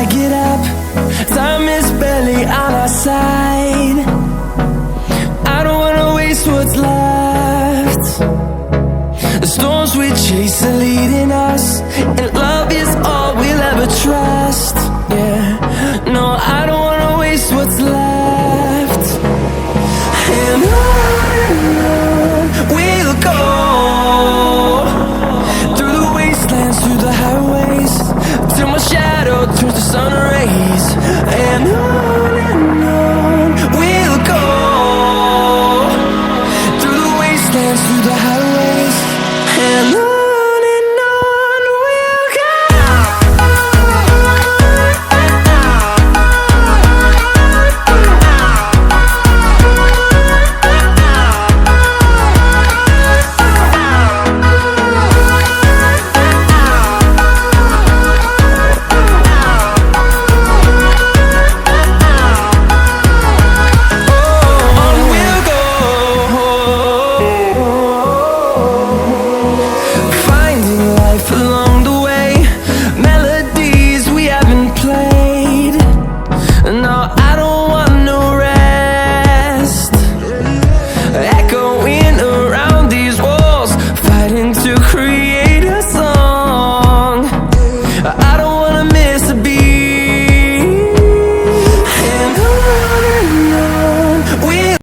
get up, time is barely on our side. I don't wanna waste what's left. The storms we chase are leading us, and love is all we'll ever trust. Yeah, no, I don't wanna waste what's left. And on we'll go, through the wastelands, through the highways, till my shadow turns to sun